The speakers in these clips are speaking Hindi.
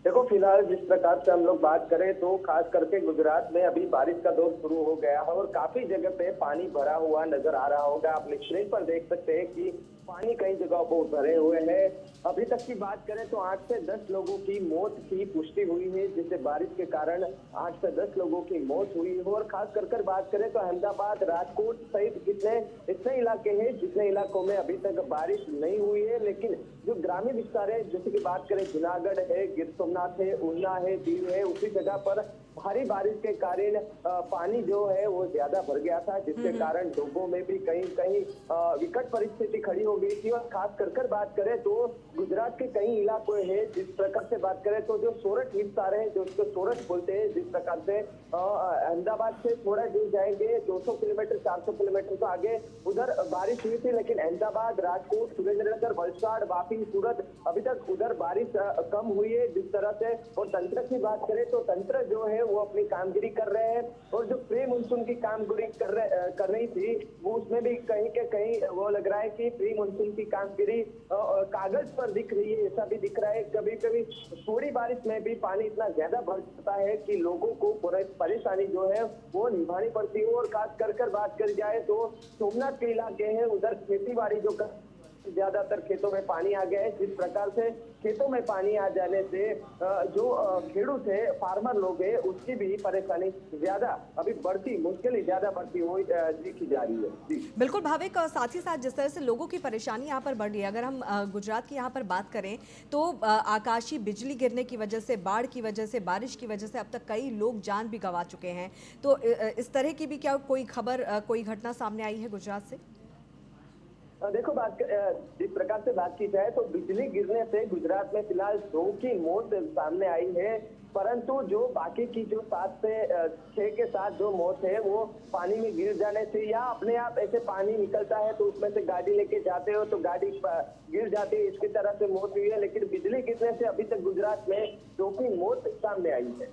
देखो, फिलहाल जिस प्रकार से हम लोग बात करें तो खास करके गुजरात में अभी बारिश का दौर शुरू हो गया है और काफी जगह पे पानी भरा हुआ नजर आ रहा होगा। आप स्क्रीन पर देख सकते हैं कि पानी कई जगहों पर भरे हुए हैं। अभी तक की बात करें तो 8 से 10 लोगों की मौत की पुष्टि हुई है, जिससे बारिश के कारण 8 से 10 लोगों की मौत हुई है। और खास कर बात करें तो अहमदाबाद, राजकोट सहित इतने इलाके हैं जितने इलाकों में अभी तक बारिश नहीं हुई है, लेकिन जो ग्रामीण विस्तार है, जैसे की बात करें जूनागढ़ है, गिर सोमनाथ है, ऊना है, दीव है, उसी जगह पर भारी बारिश के कारण पानी जो है वो ज्यादा भर गया था, जिसके कारण लोगों में भी कहीं कहीं विकट परिस्थिति खड़ी हो गई थी। और खास कर बात करें तो गुजरात के कई इलाकों हैं, जिस प्रकार से बात करें तो जो सोरठ विस्तार है, जो उसको सोरठ बोलते हैं, जिस प्रकार से अहमदाबाद से थोड़ा दूर जाएंगे 200 किलोमीटर 400 किलोमीटर तो आगे उधर बारिश हुई थी, लेकिन अहमदाबाद, राजकोट, सुरेंद्रनगर, वलसाड़, वापी, सूरत अभी तक उधर बारिश कम हुई है जिस तरह से। और तंत्र की बात करें तो तंत्र जो है वो अपनी कामगिरी कर रहे हैं, और जो प्री मानसून की कामगिरी कर रही थी वो उसमें भी कहीं के कहीं वो लग रहा है कि प्री मानसून की कामगिरी कागज पर दिख रही है, ऐसा भी दिख रहा है। कभी कभी थोड़ी बारिश में भी पानी इतना ज्यादा भर जाता है कि लोगों को परेशानी जो है वो निभानी पड़ती है। और खास कर बात करी जाए तो सोमनाथ के इलाके हैं, उधर खेती बाड़ी जो ज्यादातर खेतों में पानी आ गया है, जिस प्रकार से खेतों में पानी आ जाने से जो खेडूत है, फार्मर लोग है, उसकी भी परेशानी ज्यादा अभी बढ़ती, मुश्किल ज्यादा बढ़ती हुई देखी जा रही है। जी बिल्कुल भाविक, साथ ही साथ जिस तरह से लोगों की परेशानी यहाँ पर बढ़ रही है, अगर हम गुजरात की यहाँ पर बात करें तो आकाशीय बिजली गिरने की वजह से, बाढ़ की वजह से, बारिश की वजह से अब तक कई लोग जान भी गंवा चुके हैं। तो इस तरह की भी क्या कोई खबर, कोई घटना सामने आई है गुजरात से? देखो, जिस प्रकार से बात की जाए तो बिजली गिरने से गुजरात में फिलहाल 2 की मौत सामने आई है, परंतु जो बाकी की जो 7 से 6 के साथ जो मौत है वो पानी में गिर जाने से या अपने आप ऐसे पानी निकलता है तो उसमें से गाड़ी लेके जाते हो तो गाड़ी गिर जाती है, इसकी तरह से मौत हुई है। लेकिन बिजली गिरने से अभी तक गुजरात में 2 की मौत सामने आई है।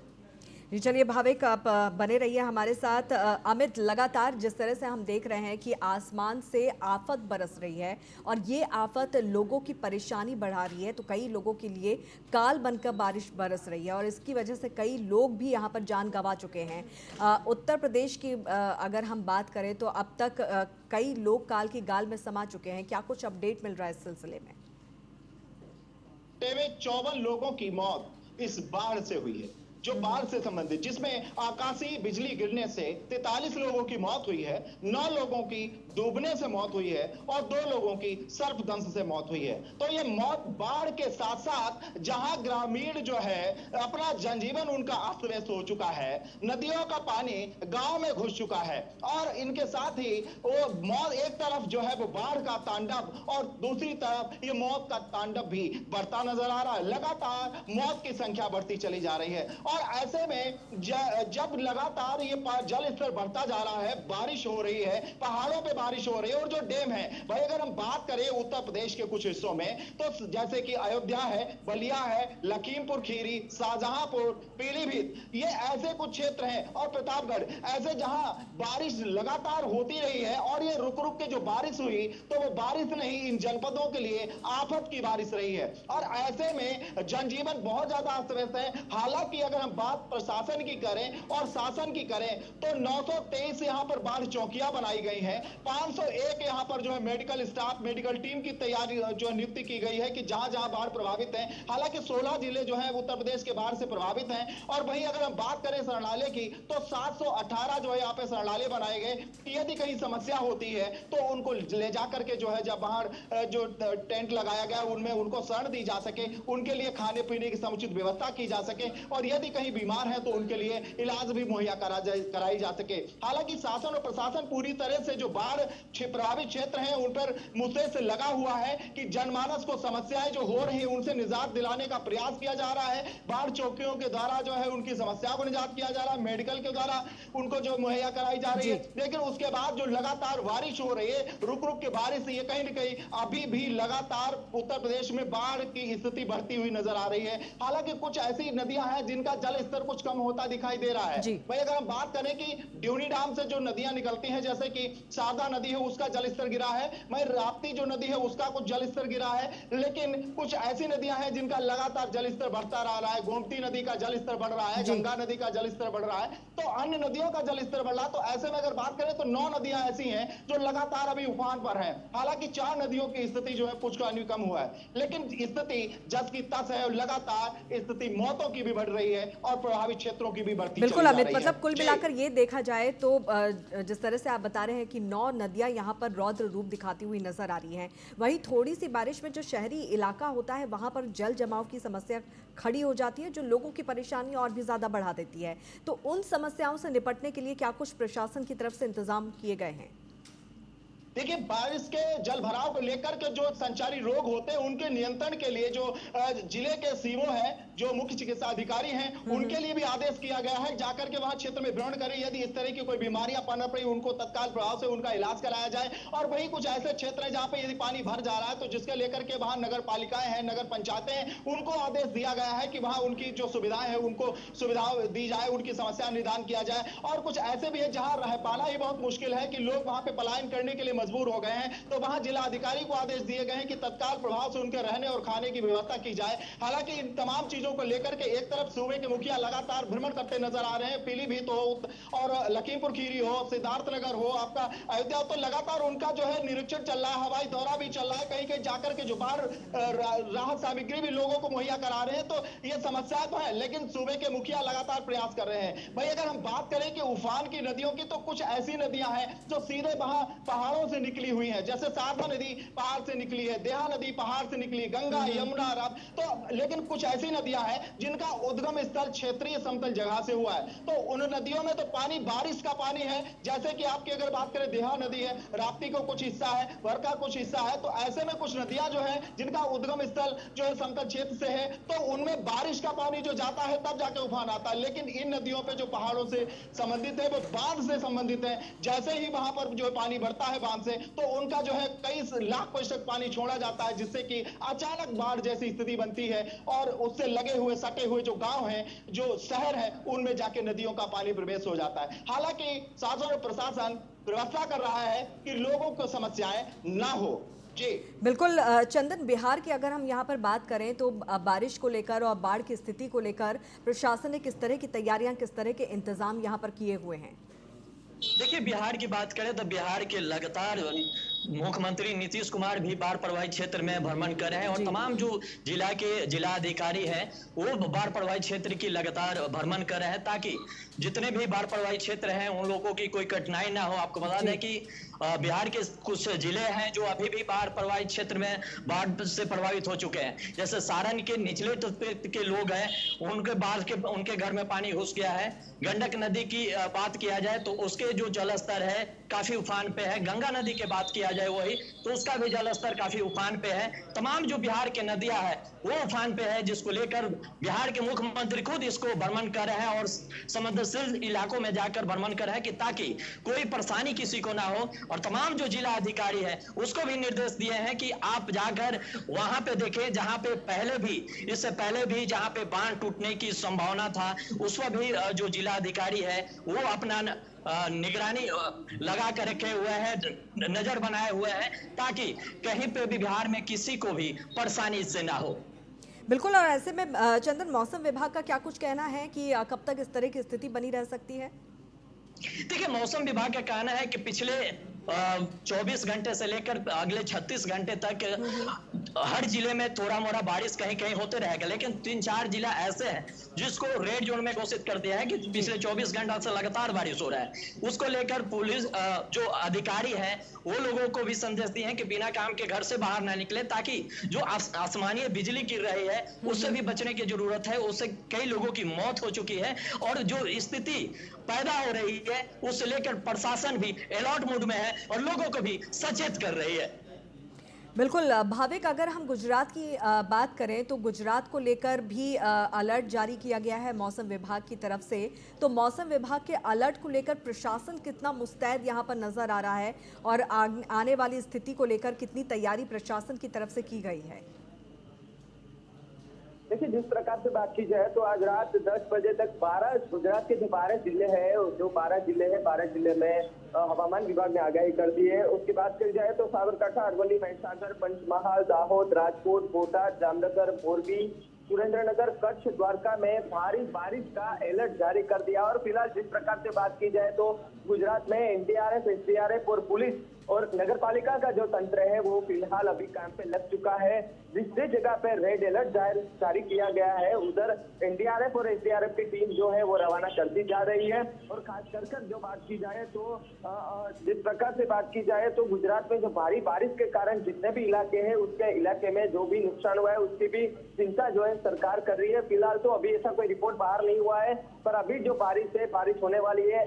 जी चलिए भाविक, आप बने रहिए हमारे साथ। अमित, लगातार जिस तरह से हम देख रहे हैं कि आसमान से आफत बरस रही है और ये आफत लोगों की परेशानी बढ़ा रही है, तो कई लोगों के लिए काल बनकर बारिश बरस रही है और इसकी वजह से कई लोग भी यहाँ पर जान गंवा चुके हैं। उत्तर प्रदेश की अगर हम बात करें तो अब तक कई लोग काल की गाल में समा चुके हैं। क्या कुछ अपडेट मिल रहा है इस सिलसिले में? 54 लोगों की मौत इस बाढ़ से हुई है, जो बाढ़ से संबंधित, जिसमें आकाशीय बिजली गिरने से 43 लोगों की मौत हुई है, 9 लोगों की डूबने से मौत हुई है और 2 लोगों की सर्पदंश से मौत हुई है। तो ये मौत बाढ़ के साथ साथ जहां ग्रामीण जो है अपना जनजीवन उनका अस्त व्यस्त हो चुका है, नदियों का पानी गांव में घुस चुका है और इनके साथ ही वो मौत, एक तरफ जो है वो बाढ़ का तांडव और दूसरी तरफ ये मौत का तांडव भी बढ़ता नजर आ रहा है। लगातार मौत की संख्या बढ़ती चली जा रही है और ऐसे में जब लगातार ये जल स्तर बढ़ता जा रहा है, बारिश हो रही है, पहाड़ों पे बारिश हो रही है और जो डैम है भाई, अगर हम बात करें उत्तर प्रदेश के कुछ हिस्सों में तो जैसे कि अयोध्या है, बलिया है, लखीमपुर खीरी, शाहजहांपुर, पीलीभीत, ये ऐसे कुछ क्षेत्र हैं और प्रतापगढ़, ऐसे जहां बारिश लगातार होती रही है और ये रुक रुक के जो बारिश हुई तो वो बारिश नहीं, इन जनपदों के लिए आफत की बारिश रही है और ऐसे में जनजीवन बहुत ज्यादा अस्त व्यस्त है। हालांकि अगर हम बात प्रशासन की करें और शासन की करें तो 923 यहां पर बाढ़ चौकियां बनाई गई हैं, 501 यहां पर जो है मेडिकल स्टाफ, मेडिकल टीम की तैयारी जो नियुक्ति की गई है कि जहां जहां बाढ़ प्रभावित है। हालांकि 16 जिले जो है उत्तर प्रदेश के बाढ़ से प्रभावित हैं और वहीं अगर हम बात करें शरणालय की तो 718 जो है यहाँ पे शरणालय बनाए गए। यदि कहीं समस्या होती है तो उनको ले जाकर के जो है जब बाहर जो टेंट लगाया गया उनमें उनको शरण दी जा सके, उनके लिए खाने पीने की समुचित व्यवस्था की जा सके और यदि कहीं बीमार है तो उनके लिए इलाज भी मुहैया कराई जा सके। हालांकि शासन और प्रशासन पूरी तरह से जो बाढ़ प्रभावित क्षेत्र हैं उन पर मुद्दे से लगा हुआ है कि जनमानस को समस्याएं जो हो रही है उनसे निजात दिलाने का प्रयास किया जा रहा है। बाढ़ चौकियों के द्वारा जो है उनकी समस्या को निजात किया जा रहा है, मेडिकल के द्वारा उनको जो मुहैया कराई जा रही है। लेकिन उसके बाद जो लगातार बारिश हो रही है, रुक रुक के बारिश, ये कहीं ना कहीं अभी भी लगातार उत्तर प्रदेश में बाढ़ की स्थिति बढ़ती हुई नजर आ रही है। हालांकि कुछ ऐसी नदियां हैं जिनका जल स्तर कुछ कम होता दिखाई दे रहा है। भाई अगर हम बात करें कि ड्यूनी डैम से जो नदियां निकलती हैं, जैसे कि शारदा नदी है, उसका जल स्तर गिरा है, वहीं राप्ती जो नदी है उसका कुछ जल स्तर गिरा है, लेकिन कुछ ऐसी नदियां हैं जिनका लगातार जल स्तर बढ़ता रहा है। गोमती नदी का जल स्तर बढ़ रहा है, गंगा नदी का जल स्तर बढ़ रहा है, तो अन्य नदियों का जल स्तर बढ़ रहा है। तो ऐसे में अगर बात करें तो 9 नदियां ऐसी हैं जो लगातार अभी उफान पर हैं। हालांकि 4 नदियों की स्थिति जो है कुछ कम हुआ है, लेकिन स्थिति जस की तस है और लगातार स्थिति मौतों की भी बढ़ रही है और प्रभावित क्षेत्रों की भी बढ़ती बिल्कुल चली जा अमित, रही है। मतलब कुल मिलाकर ये देखा जाए तो जिस तरह से आप बता रहे हैं कि 9 नदियां यहाँ पर रौद्र रूप दिखाती हुई नजर आ रही हैं, वहीं थोड़ी सी बारिश में जो शहरी इलाका होता है वहां पर जल जमाव की समस्या खड़ी हो जाती है, जो लोगों की परेशानी और भी ज्यादा बढ़ा देती है। तो उन समस्याओं से निपटने के लिए क्या कुछ प्रशासन की तरफ से इंतजाम किए गए हैं? देखिए, बारिश के जल भराव को लेकर के जो संचारी रोग होते हैं उनके नियंत्रण के लिए जो जिले के सीओ हैं, जो मुख्य चिकित्सा अधिकारी हैं, उनके लिए भी आदेश किया गया है जाकर के वहां क्षेत्र में भ्रमण करें, यदि इस तरह की कोई बीमारियां पनप रही उनको तत्काल प्रभाव से उनका इलाज कराया जाए। और वहीं कुछ ऐसे क्षेत्र हैं जहां पे यदि पानी भर जा रहा है तो जिसके लेकर के वहां नगर पालिकाएं हैं, नगर पंचायतें हैं, उनको आदेश दिया गया है कि वहां उनकी जो सुविधाएं हैं उनको सुविधाएं दी जाए, उनकी समस्या निदान किया जाए। और कुछ ऐसे भी है जहां रह पाना ही बहुत मुश्किल है कि लोग वहां पे पलायन करने के लिए मजबूर हो गए हैं, तो वहां जिला अधिकारी को आदेश दिए गए हैं कि तत्काल प्रभाव से उनके रहने और खाने की व्यवस्था की जाए। हालांकि इन तमाम चीजों को लेकर के एक तरफ सूबे के मुखिया लगातार भ्रमण करते नजर आ रहे हैं, पीलीभीत हो और लखीमपुर खीरी हो, सिद्धार्थनगर हो, आपका अयोध्या हो, तो लगातार उनका जो है निरीक्षण चल रहा है, हवाई दौरा भी चल रहा है, कहीं कहीं जाकर के जो बाहर राहत सामग्री भी लोगों को मुहैया करा रहे हैं। तो ये समस्या तो है, लेकिन सूबे के मुखिया लगातार प्रयास कर रहे हैं। भाई अगर हम बात करें कि उफान की नदियों की, तो कुछ ऐसी नदियां हैं जो सीधे वहां पहाड़ों से निकली हुई है, जैसे शारदा नदी पहाड़ से निकली है, देहा नदी पहाड़ से निकली, गंगा, यमुना, तो लेकिन कुछ ऐसी नदियां हैं जिनका उद्गम स्थल क्षेत्रीय समतल जगह से हुआ है। तो उन नदियों में तो पानी बारिश का पानी है, जैसे कि आपकी अगर बात करें देहा नदी है, राप्ती को कुछ हिस्सा है, वर्का कुछ हिस्सा है, तो ऐसे में कुछ नदियां जो है जिनका उद्गम स्थल जो है समतल क्षेत्र से है, तो उनमें बारिश का पानी जो जाता है तब जाके उफान आता है। लेकिन इन नदियों पे जो पहाड़ों से संबंधित है, वो बांध से संबंधित है, जैसे ही वहां पर जो है पानी बढ़ता है बांध से, तो उनका जो है कई लाख प्रतिशत पानी छोड़ा जाता है, जिससे कि अचानक बाढ़ जैसी स्थिति बनती है और उससे लगे हुए सटे हुए जो गांव हैं, जो शहर है, उनमें जाके नदियों का पानी प्रवेश हो जाता है। हालांकि शासन और प्रशासन व्यवस्था कर रहा है कि लोगों को समस्याएं ना हो। जी बिल्कुल चंदन, बिहार की अगर हम यहाँ पर बात करें तो बारिश को लेकर और बाढ़ की स्थिति को लेकर प्रशासन ने किस तरह की तैयारियां, किस तरह के इंतजाम यहाँ पर किए हुए हैं? देखिए, बिहार की बात करें तो बिहार के लगातार मुख्यमंत्री नीतीश कुमार भी बाढ़ प्रभावित क्षेत्र में भ्रमण कर रहे हैं और तमाम जो जिला अधिकारी हैं वो बाढ़ प्रभावित क्षेत्र की लगातार भ्रमण कर रहे हैं, ताकि जितने भी बाढ़ प्रभावित क्षेत्र हैं उन लोगों की कोई कठिनाई ना हो। आपको बता दें कि बिहार के कुछ जिले हैं जो अभी भी बाढ़ प्रभावित क्षेत्र में बाढ़ से प्रभावित हो चुके हैं। जैसे सारण के निचले तबके के लोग हैं, उनके घर में पानी घुस गया है। गंडक नदी की बात किया जाए तो उसके जो जलस्तर है काफी उफान पे है। गंगा नदी की बात किया जाए वही, तो उसका भी जलस्तर काफी उफान पे है। तमाम जो बिहार के नदियां है वो उफान पे है, जिसको लेकर बिहार के मुख्यमंत्री खुद इसको भ्रमण कर रहे हैं और संवेदनशील इलाकों में जाकर भ्रमण कर रहे हैं कि ताकि कोई परेशानी किसी को ना हो। और तमाम जो जिला अधिकारी है उसको भी निर्देश दिए हैं कि आप जाकर वहां पे देखें जहां पे इससे पहले भी जहां पे बांध टूटने की संभावना था, उस पर भी जो जिला अधिकारी है वो अपना निगरानी लगा कर रखे हुए हैं, नजर बनाए हुए हैं, ताकि कहीं पे भी बिहार में किसी को भी परेशानी इससे ना हो। बिल्कुल, और ऐसे में चंदन, मौसम विभाग का क्या कुछ कहना है कि कब तक इस तरह की स्थिति बनी रह सकती है? देखिए, मौसम विभाग का कहना है कि पिछले 24 घंटे से लेकर अगले 36 घंटे तक हर जिले में थोड़ा मोड़ा बारिश कहीं कहीं होते रहेगा, लेकिन 3-4 जिला ऐसे हैं जिसको रेड जोन में घोषित कर दिया है कि पिछले 24 घंटा से लगातार बारिश हो रहा है। उसको लेकर पुलिस जो अधिकारी हैं वो लोगों को भी संदेश दिए हैं कि बिना काम के घर से बाहर ना निकले, ताकि जो आसमानी बिजली गिर रही है उससे भी बचने की जरूरत है। उससे कई लोगों की मौत हो चुकी है और जो स्थिति पैदा हो रही है उससे लेकर प्रशासन भी अलर्ट मोड में है और लोगों को भी सचेत कर रही है। बिल्कुल भाविक, अगर हम गुजरात की बात करें तो गुजरात को लेकर भी अलर्ट जारी किया गया है मौसम विभाग की तरफ से। तो मौसम विभाग के अलर्ट को लेकर प्रशासन कितना मुस्तैद यहाँ पर नजर आ रहा है और आने वाली स्थिति को लेकर कितनी तैयारी प्रशासन की तरफ से की गई है? देखिए, जिस प्रकार से बात की जाए तो आज रात 10 बजे तक 12 गुजरात के जो 12 जिले हैं, जो 12 जिले हैं, 12 जिले में हवामान विभाग ने आगाही कर दी है। उसकी बात की जाए तो साबरकांठा, अरवली, महिसागर, पंचमहाल, दाहोद, राजकोट, बोटाद, जामनगर, मोरबी, सुरेंद्रनगर, कच्छ, द्वारका में भारी बारिश का अलर्ट जारी कर दिया। और फिलहाल जिस प्रकार से बात की जाए तो गुजरात में एनडीआरएफ, एसडीआरएफ और पुलिस और नगर पालिका का जो तंत्र है वो फिलहाल अभी काम पे लग चुका है। जिस जगह पे रेड अलर्ट जारी किया गया है उधर एनडीआरएफ और एसडीआरएफ की टीम जो है वो रवाना कर दी जा रही है। और खास कर जो बात की जाए तो जिस प्रकार से बात की जाए तो गुजरात में जो भारी बारिश के कारण जितने भी इलाके हैं उसके इलाके में जो भी नुकसान हुआ है उसकी भी चिंता जो है सरकार कर रही है। फिलहाल तो अभी ऐसा कोई रिपोर्ट बाहर नहीं हुआ है, पर अभी जो बारिश है, बारिश होने वाली है।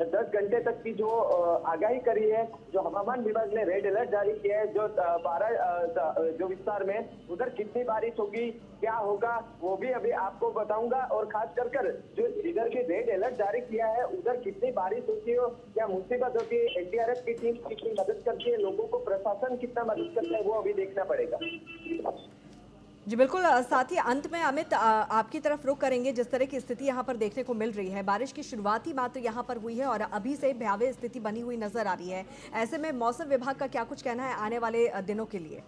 10 घंटे तक की जो आगाही करी है, जो हवामान विभाग ने रेड अलर्ट जारी किया है, जो 12 जो विस्तार में उधर कितनी बारिश होगी, क्या होगा, वो भी अभी आपको बताऊंगा। और खास कर जो इधर की रेड अलर्ट जारी किया है उधर कितनी बारिश होती है, क्या मुसीबत होती है, एनडीआरएफ की टीम कितनी मदद करती है, लोगों को प्रशासन कितना मदद करता है, वो अभी देखना पड़ेगा। जी बिल्कुल। साथ ही अंत में अमित आपकी तरफ रुख करेंगे। जिस तरह की स्थिति यहाँ पर देखने को मिल रही है, बारिश की शुरुआती मात्र यहाँ पर हुई है और अभी से भयावह स्थिति बनी हुई नजर आ रही है। ऐसे में मौसम विभाग का क्या कुछ कहना है आने वाले दिनों के लिए?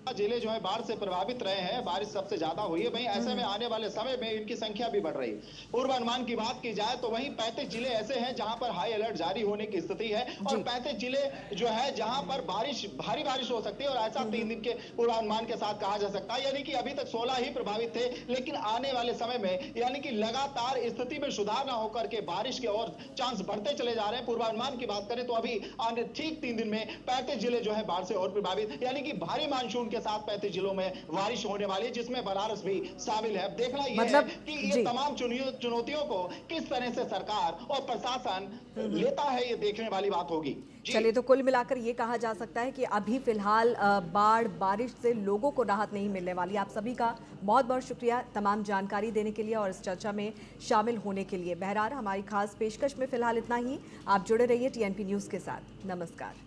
जिले जो है बाढ़ से प्रभावित रहे हैं, बारिश सबसे ज्यादा हुई है। वहीं ऐसे में आने वाले समय में इनकी संख्या भी बढ़ रही है। पूर्वानुमान की बात की जाए तो वहीं 35 जिले ऐसे हैं जहां पर हाई अलर्ट जारी होने की स्थिति है और 35 जिले जो है जहां पर भारी बारिश हो सकती है और ऐसा 3 दिन के पूर्वानुमान के साथ कहा जा सकता है। यानी कि अभी तक 16 ही प्रभावित थे, लेकिन आने वाले समय में यानी कि लगातार स्थिति में सुधार न होकर के बारिश के और चांस बढ़ते चले जा रहे हैं। पूर्वानुमान की बात करें तो अभी आने ठीक 3 दिन में 35 जिले जो है बाढ़ से और प्रभावित, यानी कि भारी मानसून के साथ 35 जिलों में बारिश होने वाली है, जिसमें बनारस भी शामिल है। देखना यह मतलब है कि ये तमाम चुनौतियों को किस तरह से सरकार और प्रशासन लेता है, ये देखने वाली बात होगी। चलिए, तो कुल मिलाकर ये कहा जा सकता है कि अभी फिलहाल बाढ़ बारिश से लोगों को राहत नहीं मिलने वाली। आप सभी का बहुत बहुत शुक्रिया तमाम जानकारी देने के लिए और इस चर्चा में शामिल होने के लिए। बहरहाल हमारी खास पेशकश में फिलहाल इतना ही। आप जुड़े रहिए टीएनपी न्यूज़ के साथ। नमस्कार।